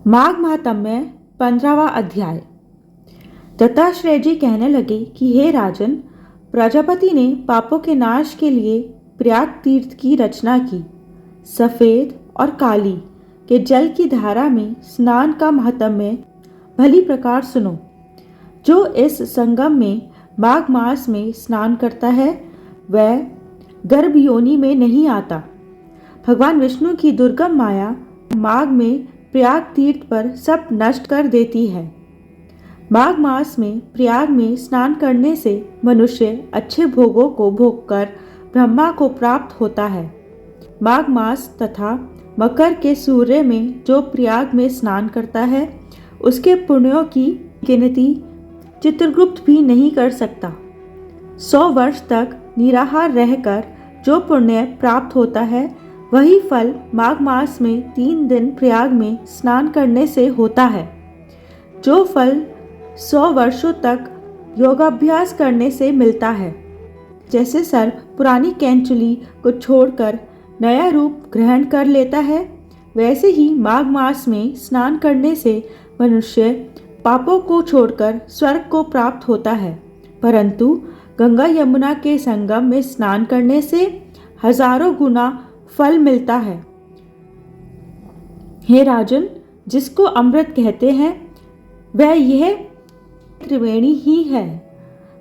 माघ महात्म्य 15वां अध्याय। दत्तात्रेय जी कहने लगे कि हे राजन, प्रजापति ने पापों के नाश के लिए प्रयाग तीर्थ की रचना की। सफेद और काली के जल की धारा में स्नान का महात्म्य भली प्रकार सुनो। जो इस संगम में माघ मास में स्नान करता है वह गर्भ योनि में नहीं आता। भगवान विष्णु की दुर्गम माया माघ में प्रयाग तीर्थ पर सब नष्ट कर देती है। माघ मास में प्रयाग में स्नान करने से मनुष्य अच्छे भोगों को भोगकर ब्रह्मा को प्राप्त होता है। माघ मास तथा मकर के सूर्य में जो प्रयाग में स्नान करता है उसके पुण्यों की गिनती चित्रगुप्त भी नहीं कर सकता। 100 वर्ष तक निराहार रहकर जो पुण्य प्राप्त होता है वही फल माघ मास में 3 दिन प्रयाग में स्नान करने से होता है। जो फल 100 वर्षों तक योगाभ्यास करने से मिलता है। जैसे सर्प पुरानी कैंचुली को छोड़कर नया रूप ग्रहण कर लेता है, वैसे ही माघ मास में स्नान करने से मनुष्य पापों को छोड़कर स्वर्ग को प्राप्त होता है। परंतु गंगा यमुना के संगम में स्नान करने से हजारों गुना फल मिलता है। हे राजन, जिसको अमृत कहते हैं वह यह त्रिवेणी ही है।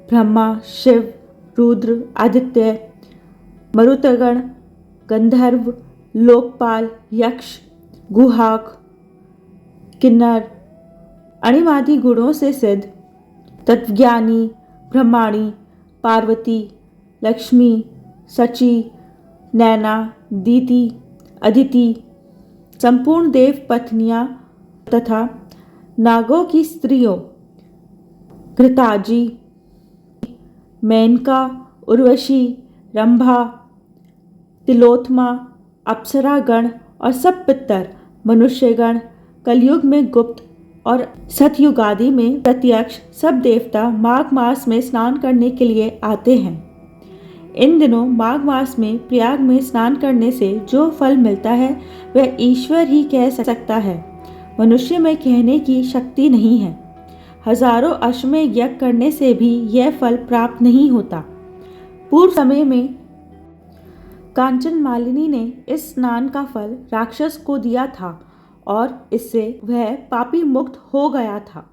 ब्रह्मा, शिव, रुद्र, आदित्य, मरुतगण, गंधर्व, लोकपाल, यक्ष, गुहाक, किन्नर, अणिमादि गुणों से सिद्ध तत्वज्ञानी, ब्रह्माणी, पार्वती, लक्ष्मी, सची, नैना, दीति, अदिति, संपूर्ण देव पत्नियां तथा नागों की स्त्रियों घृताजी, मेनका, उर्वशी, रंभा, तिलोत्मा, अप्सरागण और सब पितर, मनुष्यगण, कलयुग में गुप्त और सतयुगादि में प्रत्यक्ष सब देवता माघ मास में स्नान करने के लिए आते हैं। इन दिनों माघ मास में प्रयाग में स्नान करने से जो फल मिलता है वह ईश्वर ही कह सकता है। मनुष्य में कहने की शक्ति नहीं है। हजारों अश्वमेध यज्ञ करने से भी यह फल प्राप्त नहीं होता। पूर्व समय में कांचन मालिनी ने इस स्नान का फल राक्षस को दिया था और इससे वह पापी मुक्त हो गया था।